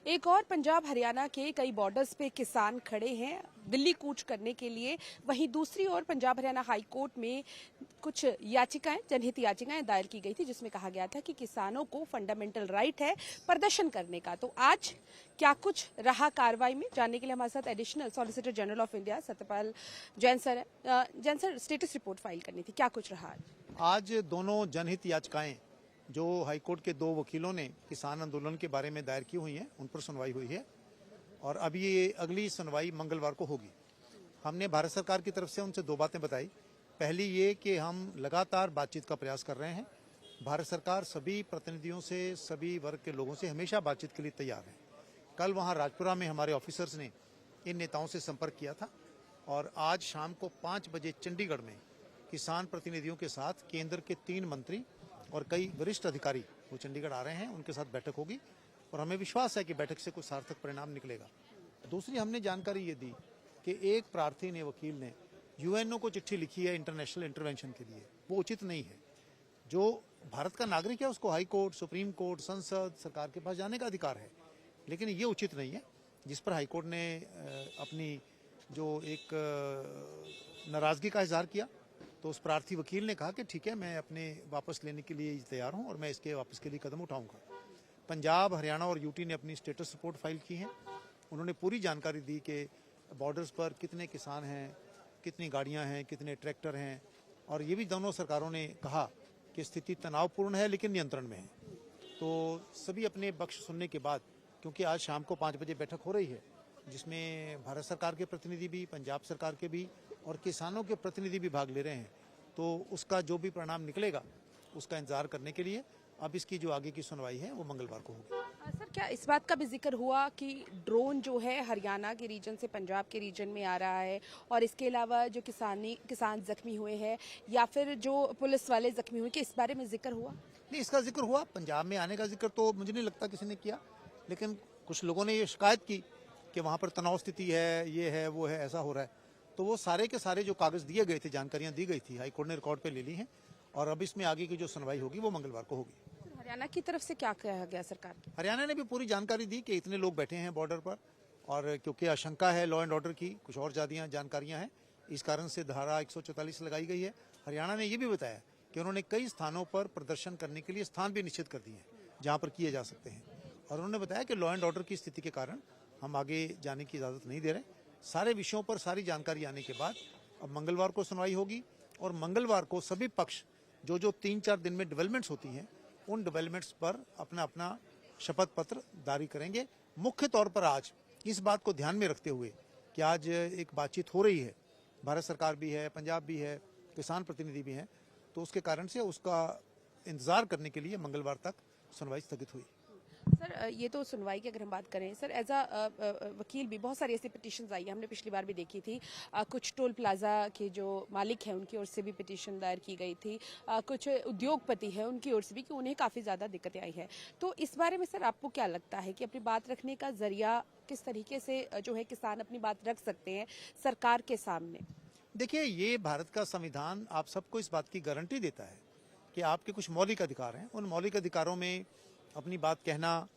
एक और पंजाब हरियाणा के कई बॉर्डर्स पे किसान खड़े हैं दिल्ली कूच करने के लिए। वहीं दूसरी ओर पंजाब हरियाणा हाई कोर्ट में कुछ याचिकाएं, जनहित याचिकाएं दायर की गई थी, जिसमें कहा गया था कि किसानों को फंडामेंटल राइट है प्रदर्शन करने का। तो आज क्या कुछ रहा कार्रवाई में, जानने के लिए हमारे साथ additional solicitor general of India Satyapal Jain sir है। Jain sir, status report file करनी थी, क्या कुछ रहा आज दोनों जनहित याचिकाएं जो हाईकोर्ट के 2 वकीलों ने किसान आंदोलन के बारे में दायर की हुई हैं, उन पर सुनवाई हुई है और अब ये अगली सुनवाई मंगलवार को होगी। हमने भारत सरकार की तरफ से उनसे 2 बातें बताई। पहली ये कि हम लगातार बातचीत का प्रयास कर रहे हैं। भारत सरकार सभी प्रतिनिधियों से, सभी वर्ग के लोगों से हमेशा बातचीत के लिए तैयार है। कल वहाँ राजपुरा में हमारे ऑफिसर्स ने इन नेताओं से संपर्क किया था और आज शाम को 5 बजे चंडीगढ़ में किसान प्रतिनिधियों के साथ केंद्र के 3 मंत्री और कई वरिष्ठ अधिकारी वो चंडीगढ़ आ रहे हैं, उनके साथ बैठक होगी और हमें विश्वास है कि बैठक से कुछ सार्थक परिणाम निकलेगा। दूसरी हमने जानकारी ये दी कि एक प्रार्थी ने, वकील ने यूएनओ को चिट्ठी लिखी है इंटरनेशनल इंटरवेंशन के लिए। वो उचित नहीं है। जो भारत का नागरिक है उसको हाई कोर्ट, सुप्रीम कोर्ट, संसद, सरकार के पास जाने का अधिकार है, लेकिन ये उचित नहीं है। जिस पर हाईकोर्ट ने अपनी जो एक नाराजगी का इजहार किया, तो उस प्रार्थी वकील ने कहा कि ठीक है, मैं अपने वापस लेने के लिए तैयार हूं और मैं इसके वापस के लिए कदम उठाऊंगा। पंजाब, हरियाणा और यूटी ने अपनी स्टेटस रिपोर्ट फाइल की है। उन्होंने पूरी जानकारी दी कि बॉर्डर्स पर कितने किसान हैं, कितनी गाड़ियां हैं, कितने ट्रैक्टर हैं, और ये भी दोनों सरकारों ने कहा कि स्थिति तनावपूर्ण है लेकिन नियंत्रण में है। तो सभी अपने पक्ष सुनने के बाद, क्योंकि आज शाम को 5 बजे बैठक हो रही है जिसमें भारत सरकार के प्रतिनिधि भी, पंजाब सरकार के भी और किसानों के प्रतिनिधि भी भाग ले रहे हैं, तो उसका जो भी परिणाम निकलेगा उसका इंतजार करने के लिए अब इसकी जो आगे की सुनवाई है वो मंगलवार को होगी। सर, क्या इस बात का भी जिक्र हुआ कि ड्रोन जो है हरियाणा के रीजन से पंजाब के रीजन में आ रहा है, और इसके अलावा जो किसान जख्मी हुए हैं या फिर जो पुलिस वाले जख्मी हुए, कि इस बारे में जिक्र हुआ? नहीं, इसका जिक्र हुआ। पंजाब में आने का जिक्र तो मुझे नहीं लगता किसी ने किया, लेकिन कुछ लोगों ने ये शिकायत की कि वहाँ पर तनाव स्थिति है, ये है, वो है, ऐसा हो रहा है। तो वो सारे के सारे जो कागज दिए गए थे, जानकारियां दी गई थी, हाईकोर्ट ने रिकॉर्ड पे ले ली हैं और अब इसमें आगे की जो सुनवाई होगी वो मंगलवार को होगी। हरियाणा की तरफ से क्या कहा गया सरकार की? हरियाणा ने भी पूरी जानकारी दी कि इतने लोग बैठे हैं बॉर्डर पर और क्योंकि आशंका है लॉ एंड ऑर्डर की, कुछ और ज्यादा जानकारियां हैं, इस कारण से धारा 144 लगाई गई है। हरियाणा ने ये भी बताया कि उन्होंने कई स्थानों पर प्रदर्शन करने के लिए स्थान भी निश्चित कर दिए हैं जहाँ पर किए जा सकते हैं, और उन्होंने बताया कि लॉ एंड ऑर्डर की स्थिति के कारण हम आगे जाने की इजाजत नहीं दे रहे। सारे विषयों पर सारी जानकारी आने के बाद अब मंगलवार को सुनवाई होगी और मंगलवार को सभी पक्ष जो 3-4 दिन में डेवलपमेंट्स होती हैं, उन डेवलपमेंट्स पर अपना अपना शपथ पत्र जारी करेंगे। मुख्य तौर पर आज इस बात को ध्यान में रखते हुए कि आज एक बातचीत हो रही है, भारत सरकार भी है, पंजाब भी है, किसान प्रतिनिधि भी हैं, तो उसके कारण से उसका इंतजार करने के लिए मंगलवार तक सुनवाई स्थगित हुई। सर, ये तो सुनवाई की अगर हम बात करें, सर एज अ वकील भी बहुत सारी ऐसी पिटीशंस आई है, हमने पिछली बार भी देखी थी। कुछ टोल प्लाजा के जो मालिक हैं उनकी ओर से भी पिटीशन दायर की गई थी, कुछ उद्योगपति हैं उनकी ओर से भी, कि उन्हें काफ़ी ज़्यादा दिक्कतें आई है। तो इस बारे में सर आपको क्या लगता है कि अपनी बात रखने का जरिया किस तरीके से जो है किसान अपनी बात रख सकते हैं सरकार के सामने? देखिए, ये भारत का संविधान आप सबको इस बात की गारंटी देता है कि आपके कुछ मौलिक अधिकार हैं। उन मौलिक अधिकारों में अपनी बात कहना,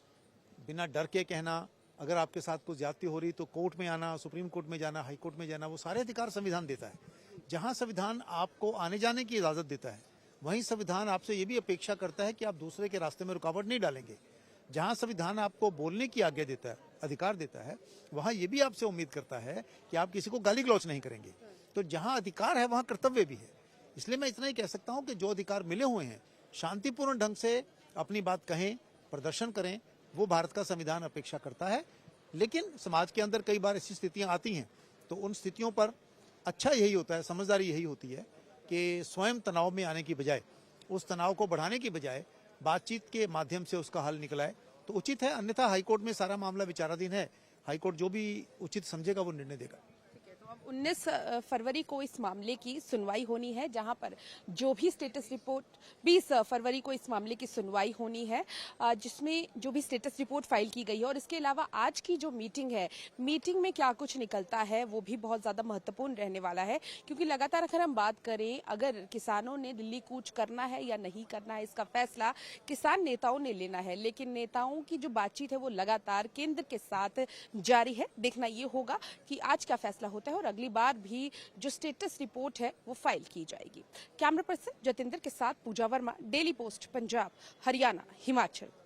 बिना डर के कहना, अगर आपके साथ कुछ ज्यादती हो रही तो कोर्ट में आना, सुप्रीम कोर्ट में जाना, हाई कोर्ट में जाना, वो सारे अधिकार संविधान देता है। जहां संविधान आपको आने जाने की इजाजत देता है, वहीं संविधान आपसे ये भी अपेक्षा करता है कि आप दूसरे के रास्ते में रुकावट नहीं डालेंगे। जहां संविधान आपको बोलने की आज्ञा देता है, अधिकार देता है, वहां ये भी आपसे उम्मीद करता है कि आप किसी को गाली गलौच नहीं करेंगे। तो जहां अधिकार है वहां कर्तव्य भी है। इसलिए मैं इतना ही कह सकता हूं कि जो अधिकार मिले हुए हैं, शांतिपूर्ण ढंग से अपनी बात कहें, प्रदर्शन करें, वो भारत का संविधान अपेक्षा करता है। लेकिन समाज के अंदर कई बार ऐसी स्थितियां आती हैं, तो उन स्थितियों पर अच्छा यही होता है, समझदारी यही होती है कि स्वयं तनाव में आने की बजाय, उस तनाव को बढ़ाने की बजाय बातचीत के माध्यम से उसका हल निकलाए तो उचित है। अन्यथा हाईकोर्ट में सारा मामला विचाराधीन है, हाईकोर्ट जो भी उचित समझेगा वो निर्णय देगा। ठीक है, तो अब 19 फरवरी को इस मामले की सुनवाई होनी है, जहां पर जो भी स्टेटस रिपोर्ट 20 फरवरी को इस मामले की सुनवाई होनी है, जिसमें जो भी स्टेटस रिपोर्ट फाइल की गई है और इसके अलावा आज की जो मीटिंग है, मीटिंग में क्या कुछ निकलता है वो भी बहुत ज्यादा महत्वपूर्ण रहने वाला है। क्योंकि लगातार अगर हम बात करें, अगर किसानों ने दिल्ली कूच करना है या नहीं करना है, इसका फैसला किसान नेताओं ने लेना है, लेकिन नेताओं की जो बातचीत है वो लगातार केंद्र के साथ जारी है। देखना ये होगा कि आज क्या फैसला होता है और अगली बार भी जो स्टेटस रिपोर्ट है वो फाइल की जाएगी। कैमरा पर्सन जतिंदर के साथ पूजा वर्मा, डेली पोस्ट पंजाब, हरियाणा, हिमाचल।